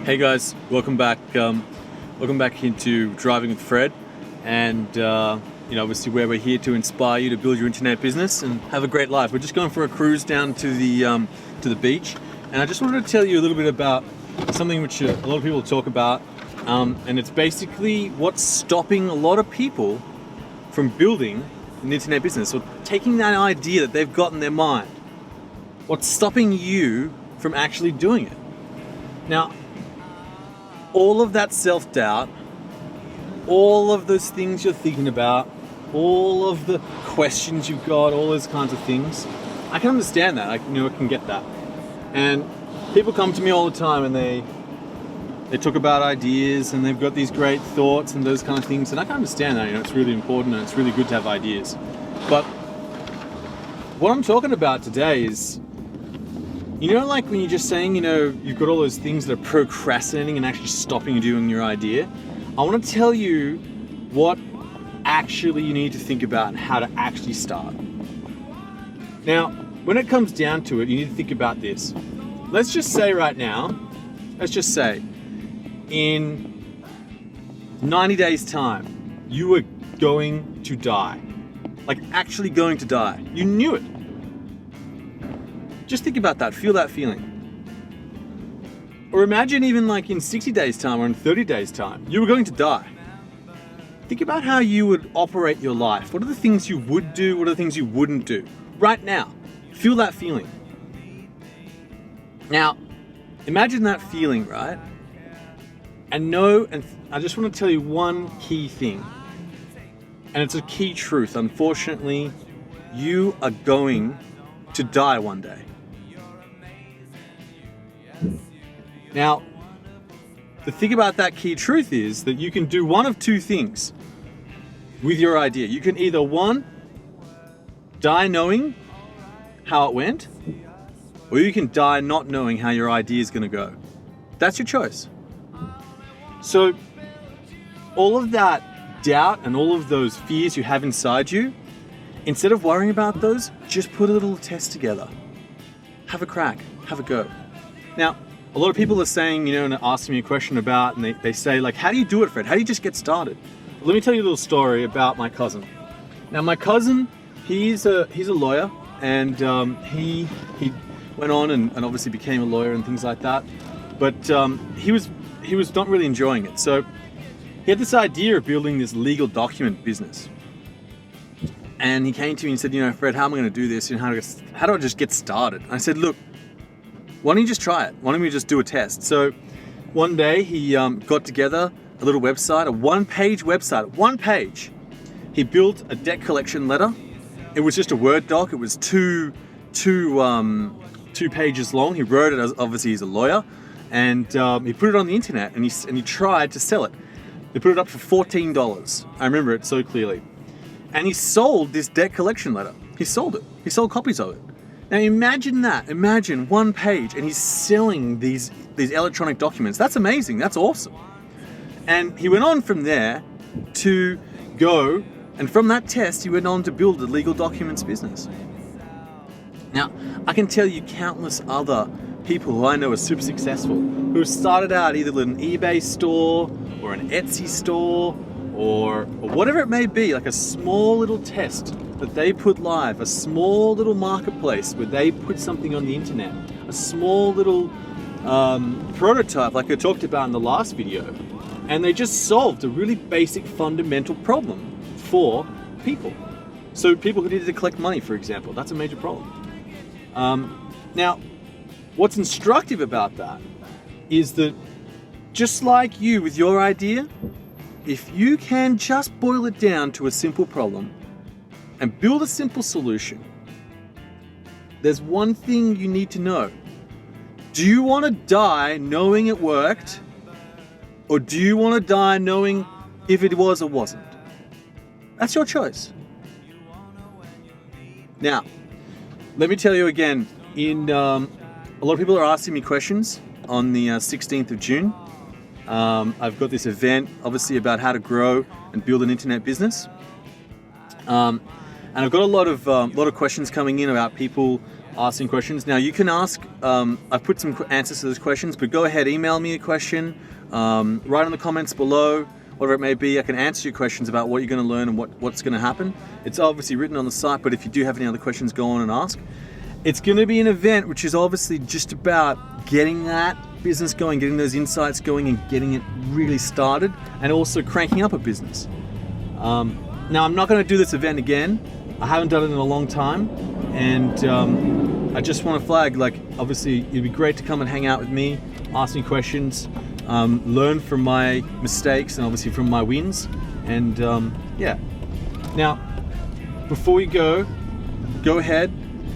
Hey guys, welcome back. Welcome back into Driving with Fred, and obviously where we're here to inspire you to build your internet business and have a great life. We're just going for a cruise down to the beach, and I just wanted to tell you a little bit about something which a lot of people talk about, and it's basically what's stopping a lot of people from building an internet business or taking that idea that they've got in their mind. What's stopping you from actually doing it? Now, all of that self-doubt, all of those things you're thinking about, all of the questions you've got, all those kinds of things, I can understand that. I can get that. And people come to me all the time and they talk about ideas and they've got these great thoughts and those kind of things, and I can understand that. It's really important and it's really good to have ideas. But what I'm talking about today is, like when you're just saying, you've got all those things that are procrastinating and actually stopping you doing your idea. I want to tell you what actually you need to think about and how to actually start. Now, when it comes down to it, you need to think about this. Let's just say right now, in 90 days time, you were going to die. Like actually going to die. You knew it. Just think about that, feel that feeling. Or imagine even like in 60 days time or in 30 days time, you were going to die. Think about how you would operate your life. What are the things you would do? What are the things you wouldn't do? Right now, feel that feeling. Now, imagine that feeling, right? And I just want to tell you one key thing. And it's a key truth. Unfortunately, you are going to die one day. Now, the thing about that key truth is that you can do one of two things with your idea. You can either, one, die knowing how it went, or you can die not knowing how your idea is going to go. That's your choice. So, all of that doubt and all of those fears you have inside you, instead of worrying about those, just put a little test together. Have a crack, have a go. Now, a lot of people are saying, and asking me a question about, and they say, like, how do you do it, Fred? How do you just get started? Let me tell you a little story about my cousin. Now, my cousin, he's a lawyer, and he went on and obviously became a lawyer and things like that. But he was not really enjoying it. So he had this idea of building this legal document business. And he came to me and said, Fred, how am I going to do this? How do I just get started? And I said, look, why don't you just try it? Why don't we just do a test? So one day he got together a little website, a one-page website, one page. He built a debt collection letter. It was just a Word doc. It was two pages long. He wrote it, as obviously he's a lawyer, and he put it on the internet and he tried to sell it. They put it up for $14. I remember it so clearly. And he sold this debt collection letter. He sold it. He sold copies of it. Now imagine that. Imagine one page and he's selling these electronic documents. That's amazing. That's awesome. And he went on from there to go, and from that test he went on to build a legal documents business. Now, I can tell you countless other people who I know are super successful who have started out either with an eBay store or an Etsy store or whatever it may be, like a small little test that they put live, a small little marketplace where they put something on the internet, a small little prototype like I talked about in the last video, and they just solved a really basic fundamental problem for people. So people who needed to collect money, for example, that's a major problem. Now, what's instructive about that is that just like you with your idea, if you can just boil it down to a simple problem and build a simple solution, there's one thing you need to know. Do you want to die knowing it worked, or do you want to die knowing if it was or wasn't? That's your choice. Now, let me tell you again, a lot of people are asking me questions on the 16th of June. I've got this event, obviously, about how to grow and build an internet business. And And I've got a lot of questions coming in about people asking questions. Now you can ask. I've put some answers to those questions, but go ahead, email me a question. Write in the comments below, whatever it may be. I can answer your questions about what you're going to learn and what's going to happen. It's obviously written on the site, but if you do have any other questions, go on and ask. It's going to be an event which is obviously just about getting that business going, getting those insights going, and getting it really started, and also cranking up a business. Now I'm not going to do this event again. I haven't done it in a long time, and I just want to flag, like, obviously it'd be great to come and hang out with me, ask me questions, learn from my mistakes and obviously from my wins, and yeah. Now, before you go ahead,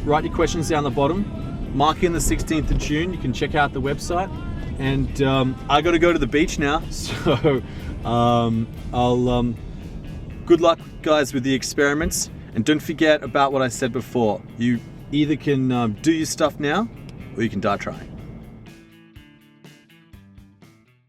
write your questions down the bottom, mark in the 16th of June, you can check out the website, and I got to go to the beach now, so good luck, guys, with the experiments. And don't forget about what I said before. You either can do your stuff now, or you can die trying.